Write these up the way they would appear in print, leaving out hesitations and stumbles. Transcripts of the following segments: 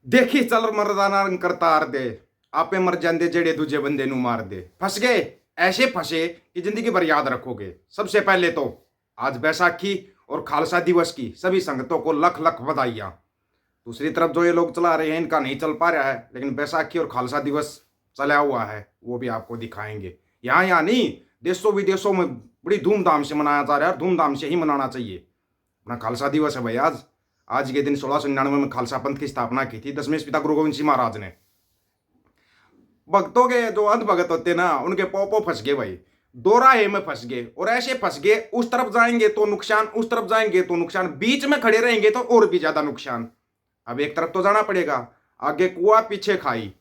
देखी चल मरदाना करतार दे, आपे मर जाते जेड़े दूजे बंदे नू मार दे। फंस गए, ऐसे फंसे कि जिंदगी भर याद रखोगे। सबसे पहले तो आज बैसाखी और खालसा दिवस की सभी संगतों को लख लख बधाइयां। दूसरी तरफ जो ये लोग चला रहे हैं इनका नहीं चल पा रहा है, लेकिन बैसाखी और खालसा दिवस चला हुआ है, वो भी आपको दिखाएंगे। यहाँ यहाँ नहीं, देशों विदेशों में बड़ी धूमधाम से मनाया जा रहा है और धूमधाम से ही मनाना चाहिए। अपना खालसा दिवस है भाई आज। आज के दिन 1699 में खालसा पंथ की स्थापना की थी 10वें पिता गुरु गोविंद सिंह महाराज ने। भक्तों के जो अंध भगत होते ना, उनके पोपो फंस गए भाई, दो राहे में फंस गए। और ऐसे फंस गए, उस तरफ जाएंगे तो नुकसान, उस तरफ जाएंगे तो नुकसान, बीच में खड़े रहेंगे तो और भी ज्यादा नुकसान। अब एक तरफ तो जाना पड़ेगा, आगे कुआ पीछे खाई,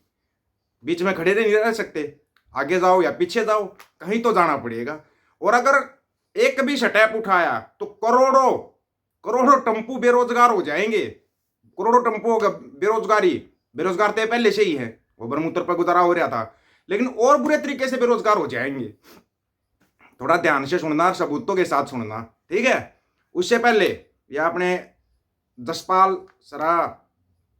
बीच में खड़े नहीं रह सकते। आगे जाओ या पीछे जाओ, कहीं तो जाना पड़ेगा। और अगर एक भी स्टेप उठाया तो करोड़ों करोड़ों टम्पू बेरोजगार हो जाएंगे। करोड़ों टम्पू होगा बेरोजगारी। बेरोजगार तो पहले से ही है, वो ब्रह्मपुत्र पर गुजारा हो रहा था, लेकिन और बुरे तरीके से बेरोजगार हो जाएंगे। थोड़ा ध्यान से सुनना, सबूतों के साथ सुनना, ठीक है। उससे पहले ये अपने जसपाल सरा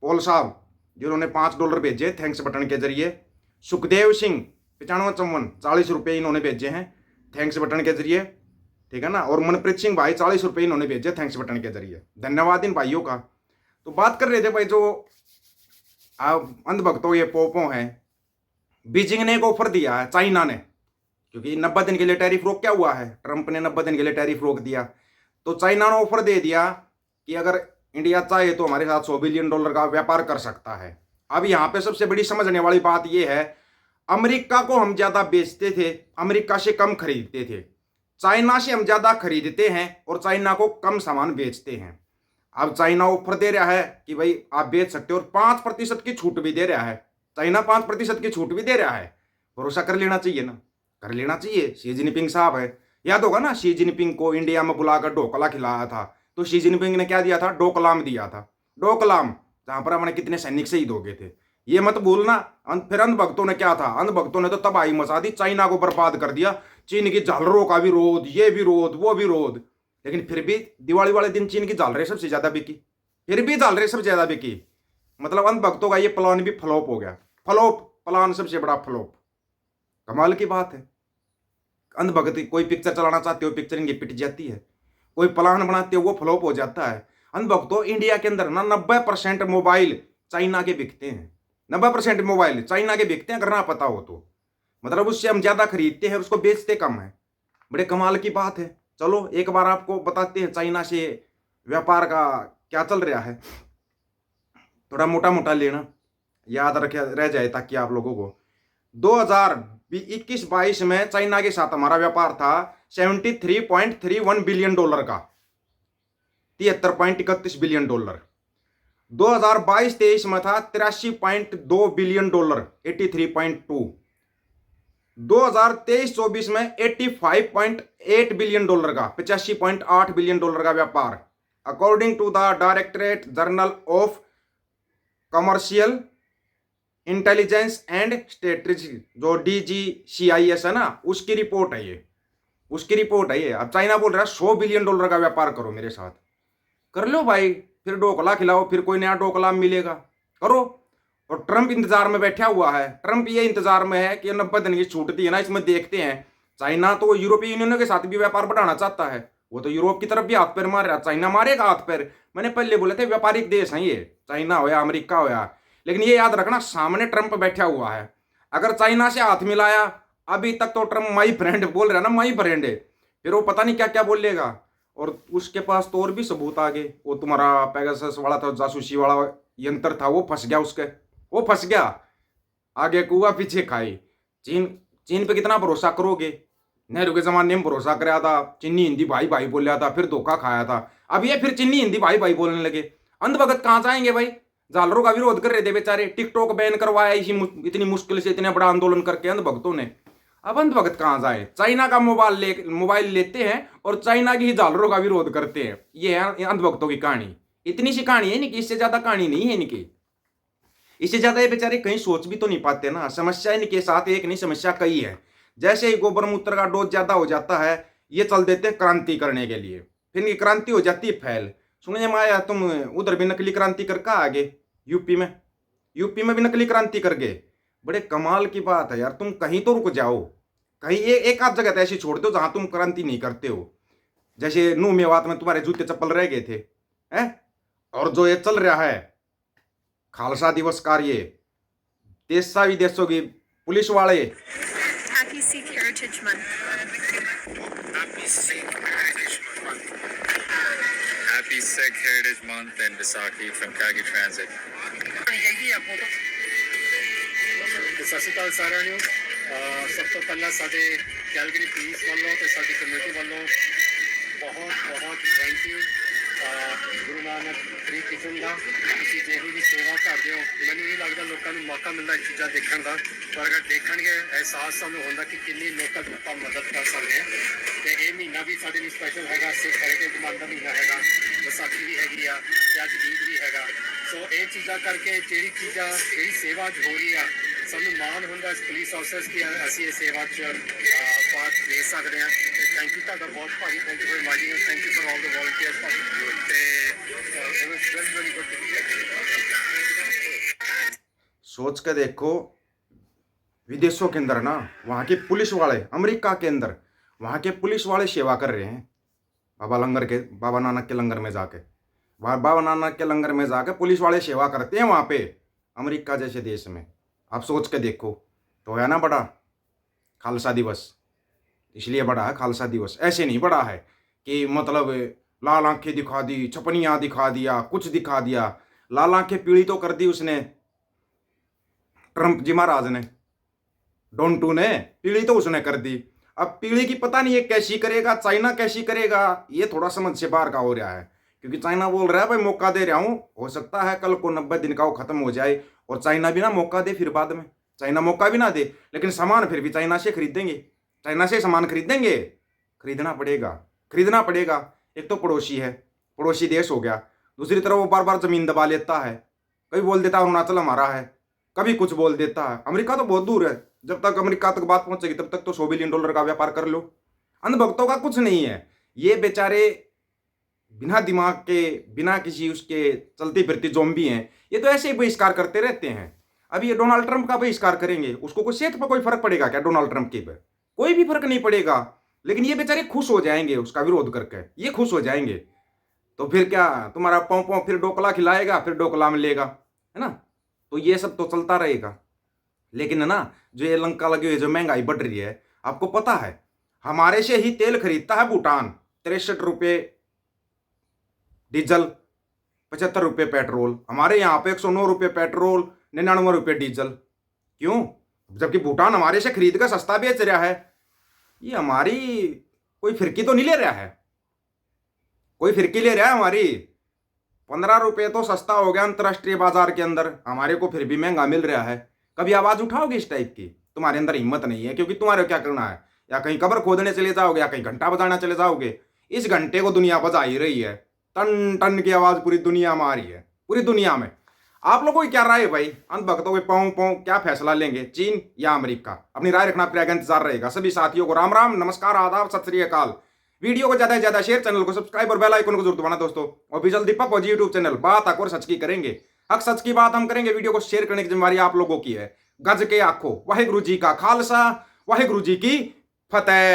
पोल साहब जिन्होंने $5 भेजे थैंक्स बटन के जरिए। सुखदेव सिंह 9554 ₹40 इन्होंने भेजे हैं थैंक्स बटन के जरिए, ठीक है ना। और मनप्रीत सिंह भाई ₹40 इन्होंने भेजे थैंक्स बटन के जरिए। धन्यवाद इन भाइयों का। तो बात कर रहे थे भाई, जो अंध भक्तों ये पोपों हैं, बीजिंग ने एक ऑफर दिया है चाइना ने, क्योंकि 90 दिन के लिए टैरिफ रोक क्या हुआ है, ट्रंप ने 90 दिन के लिए टैरिफ रोक दिया। तो चाइना ने ऑफर दे दिया कि अगर इंडिया चाहे तो हमारे साथ $100 बिलियन का व्यापार कर सकता है। अब यहाँ पे सबसे बड़ी समझने वाली बात यह है, अमेरिका को हम ज्यादा बेचते थे, अमेरिका से कम खरीदते थे। चाइना से हम ज्यादा खरीदते हैं और चाइना को कम सामान बेचते हैं। अब चाइना ऑफर दे रहा है कि भाई आप बेच सकते हो, और 5% की छूट भी दे रहा है। चाइना 5% की छूट भी दे रहा है। भरोसा कर लेना चाहिए ना, कर लेना चाहिए। शी जिनपिंग साहब है, याद होगा ना, शी जिनपिंग को इंडिया में बुलाकर ढोकला खिलाया था। तो शी जिनपिंग ने क्या दिया था, डोकलाम दिया था। डोकलाम, जहां पर हमारे कितने सैनिक शहीद हो गए थे, ये मत भूलना। फिर अंध भक्तों ने क्या था, अंध भक्तों ने तो तबाही मचा दी, चाइना को बर्बाद कर दिया। चीन की झालरों का विरोध, ये विरोध, वो विरोध, लेकिन फिर भी दिवाली वाले दिन चीन की झालरें सबसे ज्यादा बिकी। फिर भी झालरें सबसे ज्यादा बिकी। मतलब अंध भक्तों का ये प्लान भी फ्लॉप हो गया। फ्लॉप प्लान, सबसे बड़ा फ्लॉप। कमाल की बात है। अंध भक्त कोई पिक्चर चलाना चाहते हो, पिक्चर इनकी पिट जाती है। कोई प्लान बनाते हो, वो फ्लॉप हो जाता है। अंध भक्तों, इंडिया के अंदर ना 90% मोबाइल चाइना के बिकते हैं। 90% मोबाइल चाइना के बिकते हैं, अगर ना पता हो तो। मतलब उससे हम ज्यादा खरीदते हैं, उसको बेचते कम है। बड़े कमाल की बात है। चलो एक बार आपको बताते हैं चाइना से व्यापार का क्या चल रहा है। थोड़ा मोटा मोटा लेना, याद रखे रह जाए, ताकि आप लोगों को 2021-22 में चाइना के साथ हमारा व्यापार था $73.31 बिलियन का, $73.31 बिलियन। 2022-23 में था $83.2 बिलियन, 83.2। 2023-24 में $85.8 बिलियन का, $85.8 बिलियन का व्यापार, according to the directorate general of commercial intelligence and strategy, जो DGCIS है ना, उसकी रिपोर्ट है ये, उसकी रिपोर्ट है ये। अब चाइना बोल रहा है $100 बिलियन का व्यापार करो मेरे साथ। कर लो भाई, फिर ढोकला खिलाओ, फिर कोई नया ढोकला मिलेगा, करो। और ट्रंप इंतजार में बैठा हुआ है। ट्रंप ये इंतजार में है कि 90 दिन की छूट दी है ना, इसमें देखते हैं। चाइना तो यूरोपीय यूनियन के साथ भी व्यापार बढ़ाना चाहता है, वो तो यूरोप की तरफ भी हाथ पैर मार रहा है। चाइना मारेगा हाथ पैर, मैंने पहले बोले थे व्यापारिक देश हैं ये, चाइना हो या अमेरिका हो या। लेकिन ये याद रखना, सामने ट्रंप बैठा हुआ है। अगर चाइना से हाथ मिलाया, अभी तक तो ट्रंप माई फ्रेंड बोल रहा है ना, माई फ्रेंड है, फिर वो पता नहीं क्या क्या बोलेगा। और उसके पास तो और भी सबूत आ गए। वो तुम्हारा पेगासस वाला था, जासूसी वाला यंत्र था, वो फंस गया, उसके वो फंस गया। आगे कुआ पीछे खाई। चीन चीन पे कितना भरोसा करोगे। नेहरू के जमाने में भरोसा कराया था, चीनी हिंदी भाई भाई बोलिया था, फिर धोखा खाया था। अब ये फिर चीनी हिंदी भाई भाई बोलने लगे। अंध भगत कहाँ जाएंगे भाई, झालरों का विरोध कर रहे थे बेचारे। टिकटॉक बैन करवाया इतनी मुश्किल से, इतने बड़ा आंदोलन करके अंध भक्तों ने। अब अंध भगत कहाँ जाए, चाइना का मोबाइल लेते हैं और चाइना की ही झालरों का विरोध करते हैं। ये है अंध भक्तों की कहानी। इतनी सी कहानी है इनकी, इससे ज्यादा कहानी नहीं है इनकी। इससे ज्यादा ये बेचारे कहीं सोच भी तो नहीं पाते ना। समस्या इनके साथ एक नहीं, समस्या कई है। जैसे ही गोबर मूत्र का डोज ज्यादा हो जाता है, ये चल देते क्रांति करने के लिए। फिर इनकी क्रांति हो जाती है फैल। सुनने में आया तुम उधर भी नकली क्रांति करके आगे यूपी में, यूपी में भी नकली क्रांति कर गए। बड़े कमाल की बात है यार, तुम कहीं तो रुक जाओ, कहीं एक आध जगह तो ऐसी छोड़ दो जहां तुम क्रांति नहीं करते हो। जैसे नू मेवात में तुम्हारे जूते चप्पल रह गए थे हैं। और जो ये चल रहा है खालसा दिवस कार्य, देशा विदेशों की पुलिस वाले। Happy Sikh Heritage Month. Happy Sikh Heritage Month. Happy Sikh Heritage Month and Vaisakhi from Kagi Transit. ਸਤਿ ਸ਼੍ਰੀ ਅਕਾਲ ਸਾਰਿਆਂ ਨੂੰ। ਸਭ ਤੋਂ ਪਹਿਲਾਂ ਸਾਡੇ ਕੈਲਗਰੀ ਪੁਲਿਸ ਵੱਲੋਂ ਤੇ ਸਾਡੀ ਕਮੇਟੀ ਵੱਲੋਂ ਬਹੁਤ thank you. Guru Nanak free kitchen ਦਾ ਤੁਸੀਂ ਜਿਹੜੀ ਵੀ ਸੇਵਾ ਕਰਦੇ ਹੋ, ਮੈਨੂੰ ਨਹੀਂ ਲੱਗਦਾ ਲੋਕਾਂ ਨੂੰ ਮੌਕਾ ਮਿਲਦਾ ਇਹ ਚੀਜ਼ਾਂ ਦੇਖਣ ਦਾ, ਪਰ ਅਗਰ ਦੇਖਣਗੇ ਅਹਿਸਾਸ ਸਾਨੂੰ ਹੁੰਦਾ ਕਿ ਕਿੰਨੀ ਲੋਕਾਂ ਦੀ ਆਪਾਂ ਮਦਦ ਕਰ ਸਕਦੇ ਹਾਂ। ਤੇ ਇਹ ਮਹੀਨਾ ਵੀ ਸਾਡੇ ਲਈ ਸਪੈਸ਼ਲ ਹੈਗਾ, ਸਿੱਖ ਹੈਰੀਟੇਜ ਮੰਥ ਦਾ ਮਹੀਨਾ ਹੈਗਾ, ਵਿਸਾਖੀ ਵੀ ਹੈਗੀ ਆ ਤੇ ਅੱਜ ਈਦ ਵੀ ਹੈਗਾ। ਸੋ ਇਹ ਚੀਜ਼ਾਂ ਕਰਕੇ ਜਿਹੜੀ ਸੇਵਾ ਅੱਜ ਹੋ ਰਹੀ ਆ, ਸਾਨੂੰ ਮਾਣ ਹੁੰਦਾ ਇਸ ਪੁਲਿਸ ਆਫਸਰਸ ਕਿ ਅਸੀਂ ਇਹ ਸੇਵਾ 'ਚ ਪਾਰਟ ਲੈ ਸਕਦੇ ਹਾਂ। ਤੇ ਥੈਂਕ ਯੂ ਤੁਹਾਡਾ ਬਹੁਤ ਭਾਰੀ, thank you for inviting us, thank you for all the volunteers ਤੇ it was very very good to be. सोच के देखो, विदेशों के अंदर ना वहाँ के पुलिस वाले, अमेरिका के अंदर वहाँ के पुलिस वाले सेवा कर रहे हैं बाबा नानक के लंगर में जाके। बाबा नानक के लंगर में जाके पुलिस वाले सेवा करते हैं वहाँ पे, अमेरिका जैसे देश में। आप सोच के देखो, तो है ना बड़ा खालसा दिवस, इसलिए बड़ा है खालसा दिवस। ऐसे नहीं बड़ा है कि मतलब लाल आंखें दिखा दी, छपनियाँ दिखा दिया, कुछ दिखा दिया। लाल आंखें पीली तो कर दी उसने, ट्रंप जी महाराज ने, डोंटू ने पीली तो उसने कर दी। अब पीली की पता नहीं ये कैसी करेगा, चाइना कैसी करेगा, ये थोड़ा समझ से बाहर का हो रहा है। क्योंकि चाइना बोल रहा है भाई मौका दे रहा हूँ, हो सकता है कल को 90 दिन का वो खत्म हो जाए और चाइना भी ना मौका दे, फिर बाद में चाइना मौका भी ना दे, लेकिन सामान फिर भी चाइना से खरीदेंगे, चाइना से सामान खरीदेंगे, खरीदना पड़ेगा। एक तो पड़ोसी है, पड़ोसी देश हो गया, दूसरी तरफ वो बार बार जमीन दबा लेता है, कभी बोल देता है अरुणाचल हमारा है, कभी कुछ बोल देता है। अमेरिका तो बहुत दूर है, जब तक अमेरिका तक बात पहुंचेगी तब तक तो $100 बिलियन का व्यापार कर लो। अंधभक्तों का कुछ नहीं है, ये बेचारे बिना दिमाग के, बिना किसी उसके चलती फिरती ज़ॉम्बी हैं। ये तो ऐसे ही बहिष्कार करते रहते हैं। अभी ये डोनाल्ड ट्रंप का बहिष्कार करेंगे, उसको कोई सेहत पर कोई फर्क पड़ेगा क्या? डोनाल्ड ट्रंप के पर कोई भी फर्क नहीं पड़ेगा, लेकिन ये बेचारे खुश हो जाएंगे उसका विरोध करके, ये खुश हो जाएंगे। तो फिर क्या, तुम्हारा पाँव फिर डोकला खिलाएगा, फिर डोकला में लेगा, है ना। तो ये सब तो चलता रहेगा। लेकिन है ना, जो ये लंका लगी हुई, जो महंगाई बढ़ रही है, आपको पता है हमारे से ही तेल खरीदता है भूटान, 63 रुपये डीजल, 75 रुपये पेट्रोल। हमारे यहाँ पे 109 रुपये पेट्रोल, 99 रुपये डीजल। क्यों? जबकि भूटान हमारे से खरीद कर सस्ता बेच रहा है। ये हमारी कोई फिरकी तो नहीं ले रहा है, कोई फिरकी ले रहा है हमारी। 15 रुपये तो सस्ता हो गया अंतर्राष्ट्रीय बाजार के अंदर, हमारे को फिर भी महंगा मिल रहा है। कभी आवाज़ उठाओगे इस टाइप की? तुम्हारे अंदर हिम्मत नहीं है, क्योंकि तुम्हारे क्या करना है, या कहीं कब्र खोदने चले जाओगे, या कहीं घंटा बजाना चले जाओगे। इस घंटे को दुनिया बजा ही रही है, टन टन की आवाज़ पूरी दुनिया में आ रही है, पूरी दुनिया में। आप लोगों की क्या राय है भाई? अंधभक्तों के पाँव क्या फैसला लेंगे, चीन या अमेरिका? अपनी राय रखना प्रिय इंतजार रहेगा। सभी साथियों को राम राम, नमस्कार, आदाब, सत श्री अकाल। वीडियो को ज्यादा से ज्यादा शेयर, चैनल को सब्सक्राइब और बेल आइकन को जरूर दबाना दोस्तों। और विजल दीपक और यूट्यूब चैनल बात हक और सच की करेंगे, हक सच की बात हम करेंगे। वीडियो को शेयर करने की जिम्मेवारी आप लोगों की है। गज के आखो, वाहिगुरु जी का खालसा, वाहिगुरु जी की फतेह।